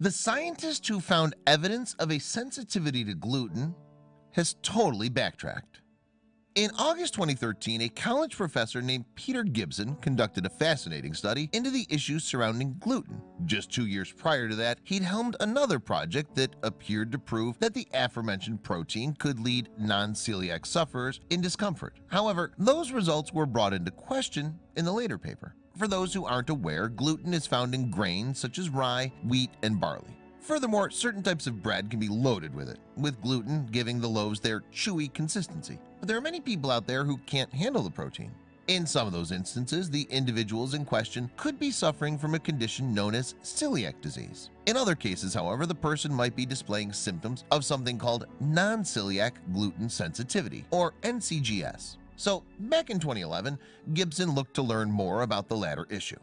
The scientist who found evidence of a sensitivity to gluten has totally backtracked. In August 2013, a college professor named Peter Gibson conducted a fascinating study into the issues surrounding gluten. Just 2 years prior to that, he'd helmed another project that appeared to prove that the aforementioned protein could lead non-celiac sufferers in discomfort. However, those results were brought into question in the later paper. For those who aren't aware, gluten is found in grains such as rye, wheat, and barley. Furthermore, certain types of bread can be loaded with it, with gluten giving the loaves their chewy consistency. But there are many people out there who can't handle the protein. In some of those instances, the individuals in question could be suffering from a condition known as celiac disease. In other cases, however, the person might be displaying symptoms of something called non-celiac gluten sensitivity, or NCGS. So, back in 2011, Gibson looked to learn more about the latter issue.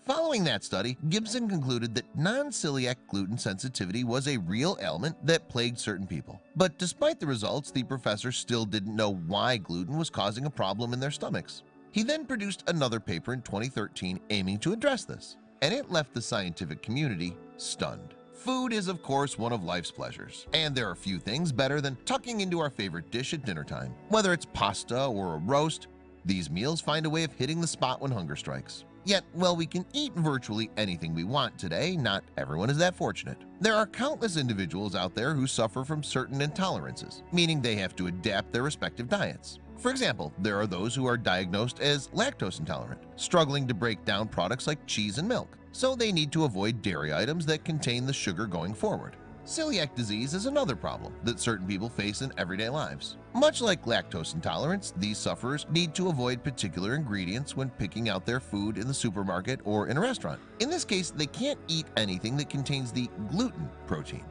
Following that study, Gibson concluded that non-celiac gluten sensitivity was a real ailment that plagued certain people. But despite the results, the professor still didn't know why gluten was causing a problem in their stomachs. He then produced another paper in 2013 aiming to address this, and it left the scientific community stunned. Food is, of course, one of life's pleasures, and there are few things better than tucking into our favorite dish at dinner time. Whether it's pasta or a roast, these meals find a way of hitting the spot when hunger strikes. Yet, while we can eat virtually anything we want today, not everyone is that fortunate. There are countless individuals out there who suffer from certain intolerances, meaning they have to adapt their respective diets. For example, there are those who are diagnosed as lactose intolerant, struggling to break down products like cheese and milk, so they need to avoid dairy items that contain the sugar going forward. Celiac disease is another problem that certain people face in everyday lives. Much like lactose intolerance, these sufferers need to avoid particular ingredients when picking out their food in the supermarket or in a restaurant. In this case, they can't eat anything that contains the gluten protein.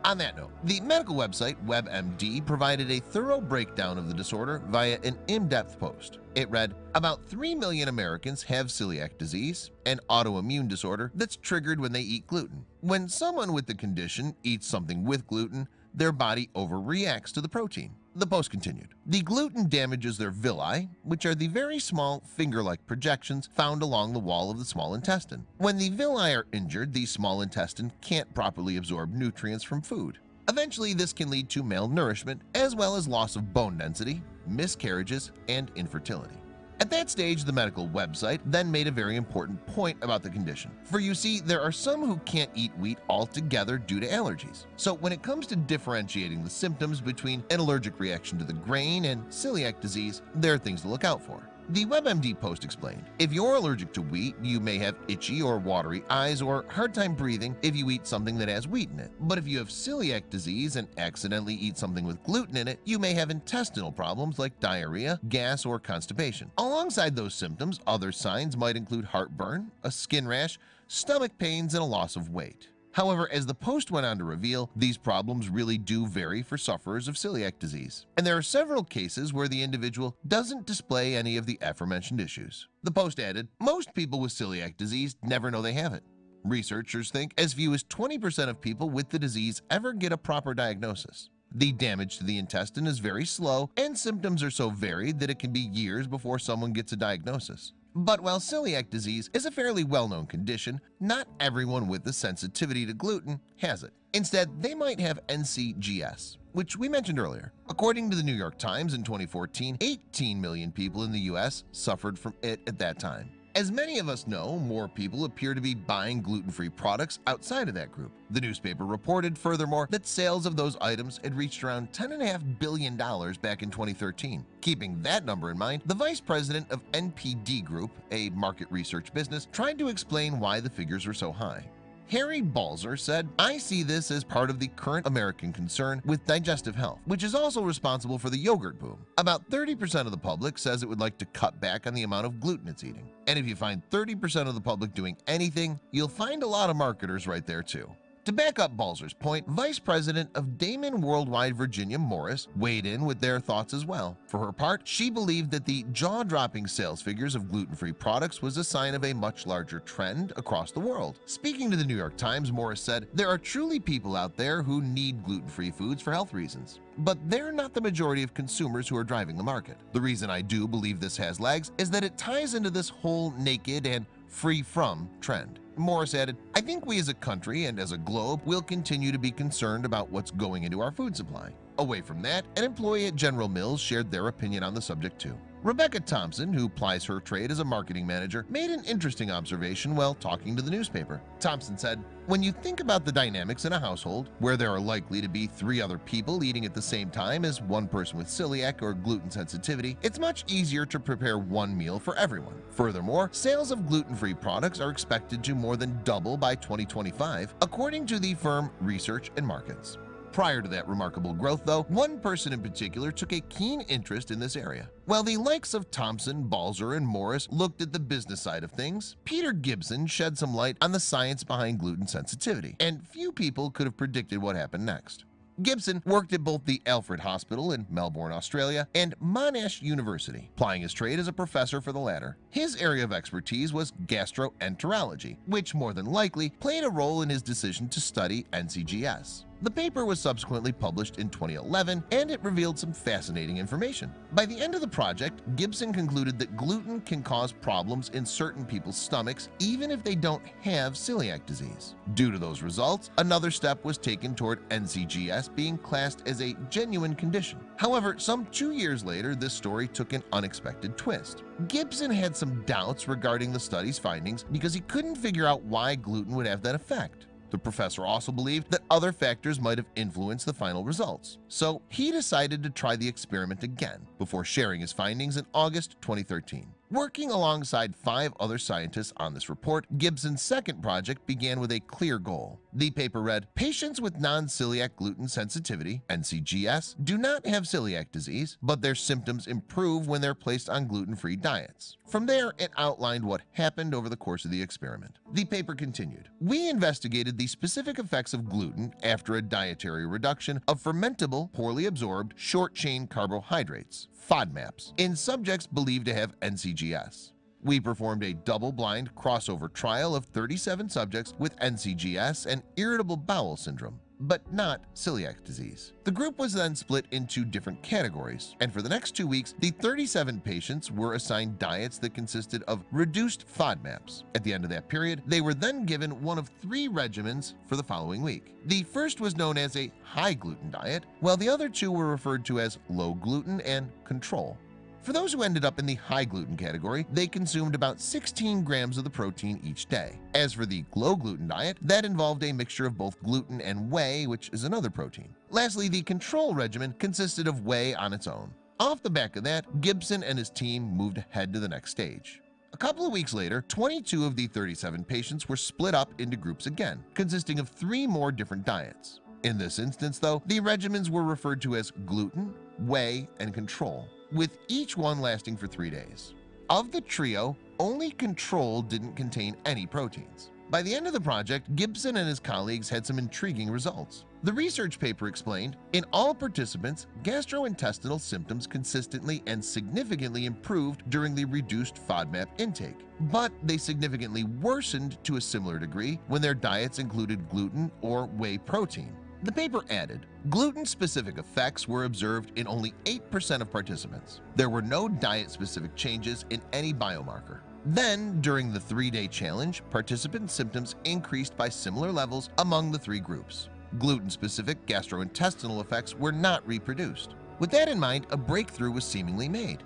On that note, the medical website WebMD provided a thorough breakdown of the disorder via an in-depth post. It read, "About 3 million Americans have celiac disease, an autoimmune disorder that's triggered when they eat gluten. When someone with the condition eats something with gluten, their body overreacts to the protein." The post continued, "The gluten damages their villi, which are the very small finger-like projections found along the wall of the small intestine. When the villi are injured, the small intestine can't properly absorb nutrients from food. Eventually, this can lead to malnourishment as well as loss of bone density, miscarriages, and infertility." At that stage, the medical website then made a very important point about the condition. For you see, there are some who can't eat wheat altogether due to allergies. So when it comes to differentiating the symptoms between an allergic reaction to the grain and celiac disease, there are things to look out for. The WebMD post explained, "If you're allergic to wheat, you may have itchy or watery eyes or hard time breathing if you eat something that has wheat in it. But if you have celiac disease and accidentally eat something with gluten in it, you may have intestinal problems like diarrhea, gas, or constipation." Alongside those symptoms, other signs might include heartburn, a skin rash, stomach pains, and a loss of weight. However, as the post went on to reveal, these problems really do vary for sufferers of celiac disease, and there are several cases where the individual doesn't display any of the aforementioned issues. The post added, "Most people with celiac disease never know they have it. Researchers think as few as 20% of people with the disease ever get a proper diagnosis. The damage to the intestine is very slow, and symptoms are so varied that it can be years before someone gets a diagnosis." But while celiac disease is a fairly well-known condition, not everyone with the sensitivity to gluten has it. Instead, they might have NCGS, which we mentioned earlier. According to the New York Times in 2014, 18 million people in the US suffered from it at that time. As many of us know, more people appear to be buying gluten-free products outside of that group. The newspaper reported, furthermore, that sales of those items had reached around $10.5 billion back in 2013. Keeping that number in mind, the vice president of NPD Group, a market research business, tried to explain why the figures were so high. Harry Balzer said, "I see this as part of the current American concern with digestive health, which is also responsible for the yogurt boom. About 30% of the public says it would like to cut back on the amount of gluten it's eating. And if you find 30% of the public doing anything, you'll find a lot of marketers right there too." To back up Balzer's point, Vice President of Damon Worldwide Virginia Morris weighed in with their thoughts as well. For her part, she believed that the jaw-dropping sales figures of gluten-free products was a sign of a much larger trend across the world. Speaking to the New York Times, Morris said, "There are truly people out there who need gluten-free foods for health reasons. But they're not the majority of consumers who are driving the market. The reason I do believe this has legs is that it ties into this whole naked and free from trend. Morris added, "I think we as a country and as a globe will continue to be concerned about what's going into our food supply." Away from that, an employee at General Mills shared their opinion on the subject too. Rebecca Thompson, who plies her trade as a marketing manager, made an interesting observation while talking to the newspaper. Thompson said, "When you think about the dynamics in a household where there are likely to be 3 other people eating at the same time as one person with celiac or gluten sensitivity, it's much easier to prepare one meal for everyone. Furthermore, sales of gluten-free products are expected to more than double by 2025, according to the firm Research and Markets." Prior to that remarkable growth, though, one person in particular took a keen interest in this area. While the likes of Thompson, Balzer, and Morris looked at the business side of things, Peter Gibson shed some light on the science behind gluten sensitivity, and few people could have predicted what happened next. Gibson worked at both the Alfred Hospital in Melbourne, Australia, and Monash University, plying his trade as a professor for the latter. His area of expertise was gastroenterology, which more than likely played a role in his decision to study NCGS. The paper was subsequently published in 2011, and it revealed some fascinating information. By the end of the project, Gibson concluded that gluten can cause problems in certain people's stomachs even if they don't have celiac disease. Due to those results, another step was taken toward NCGS being classed as a genuine condition. However, some 2 years later, this story took an unexpected twist. Gibson had some doubts regarding the study's findings because he couldn't figure out why gluten would have that effect. The professor also believed that other factors might have influenced the final results, so he decided to try the experiment again before sharing his findings in August 2013. Working alongside 5 other scientists on this report, Gibson's second project began with a clear goal. The paper read, "Patients with non-celiac gluten sensitivity, NCGS, do not have celiac disease, but their symptoms improve when they're placed on gluten-free diets." From there, it outlined what happened over the course of the experiment. The paper continued, "We investigated the specific effects of gluten after a dietary reduction of fermentable, poorly absorbed, short-chain carbohydrates, FODMAPs, in subjects believed to have NCGS. We performed a double-blind crossover trial of 37 subjects with NCGS and irritable bowel syndrome, but not celiac disease. The group was then split into different categories, and for the next 2 weeks, the 37 patients were assigned diets that consisted of reduced FODMAPs. At the end of that period, they were then given one of 3 regimens for the following week. The first was known as a high-gluten diet, while the other 2 were referred to as low-gluten and control. For those who ended up in the high-gluten category, they consumed about 16 grams of the protein each day. As for the low-gluten diet, that involved a mixture of both gluten and whey, which is another protein. Lastly, the control regimen consisted of whey on its own. Off the back of that, Gibson and his team moved ahead to the next stage. A couple of weeks later, 22 of the 37 patients were split up into groups again, consisting of 3 more different diets. In this instance, though, the regimens were referred to as gluten, whey, and control, with each one lasting for 3 days. Of the trio, only control didn't contain any proteins. By the end of the project, Gibson and his colleagues had some intriguing results. The research paper explained, "In all participants, gastrointestinal symptoms consistently and significantly improved during the reduced FODMAP intake, but they significantly worsened to a similar degree when their diets included gluten or whey protein." The paper added, "Gluten-specific effects were observed in only 8% of participants. There were no diet-specific changes in any biomarker." Then, during the 3-day challenge, participant symptoms increased by similar levels among the 3 groups. Gluten-specific gastrointestinal effects were not reproduced. With that in mind, a breakthrough was seemingly made.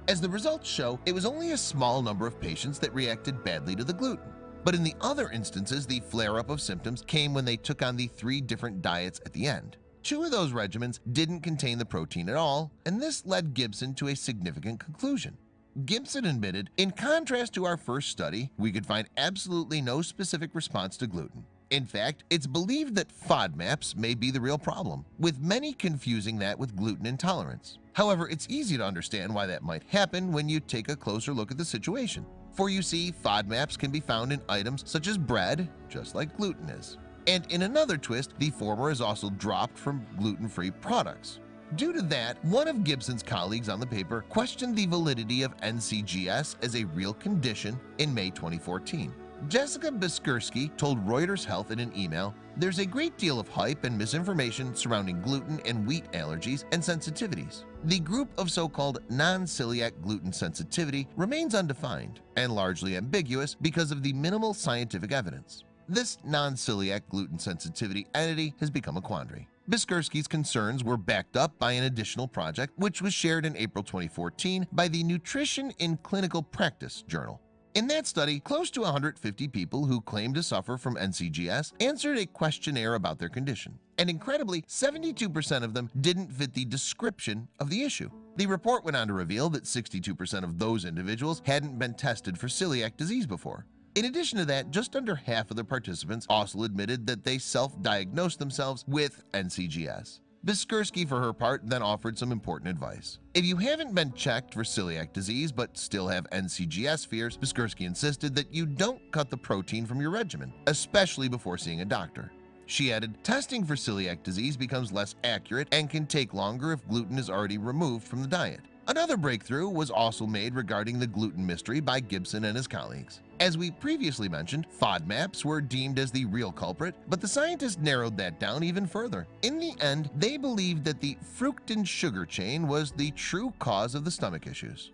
As the results show, it was only a small number of patients that reacted badly to the gluten. But in the other instances, the flare-up of symptoms came when they took on the 3 different diets at the end. 2 of those regimens didn't contain the protein at all, and this led Gibson to a significant conclusion. Gibson admitted, "In contrast to our first study, we could find absolutely no specific response to gluten. In fact, it's believed that FODMAPs may be the real problem, with many confusing that with gluten intolerance. However, it's easy to understand why that might happen when you take a closer look at the situation. For you see, FODMAPs can be found in items such as bread, just like gluten is. And in another twist, the former is also dropped from gluten-free products. Due to that, one of Gibson's colleagues on the paper questioned the validity of NCGS as a real condition in May 2014. Jessica Biskursky told Reuters Health in an email, "There's a great deal of hype and misinformation surrounding gluten and wheat allergies and sensitivities. The group of so-called non-celiac gluten sensitivity remains undefined and largely ambiguous because of the minimal scientific evidence. This non-celiac gluten sensitivity entity has become a quandary." Biskursky's concerns were backed up by an additional project which was shared in April 2014 by the Nutrition in Clinical Practice journal. In that study, close to 150 people who claimed to suffer from NCGS answered a questionnaire about their condition, and incredibly, 72% of them didn't fit the description of the issue. The report went on to reveal that 62% of those individuals hadn't been tested for celiac disease before. In addition to that, just under half of the participants also admitted that they self-diagnosed themselves with NCGS. Biskursky, for her part, then offered some important advice. If you haven't been checked for celiac disease but still have NCGS fears, Biskursky insisted that you don't cut the protein from your regimen, especially before seeing a doctor. She added, testing for celiac disease becomes less accurate and can take longer if gluten is already removed from the diet. Another breakthrough was also made regarding the gluten mystery by Gibson and his colleagues. As we previously mentioned, FODMAPs were deemed as the real culprit, but the scientists narrowed that down even further. In the end, they believed that the fructan sugar chain was the true cause of the stomach issues.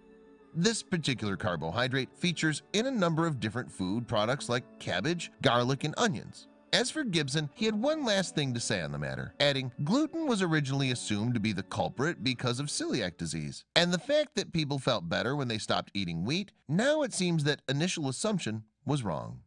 This particular carbohydrate features in a number of different food products like cabbage, garlic, and onions. As for Gibson, he had one last thing to say on the matter, adding, gluten was originally assumed to be the culprit because of celiac disease, and the fact that people felt better when they stopped eating wheat, now it seems that initial assumption was wrong.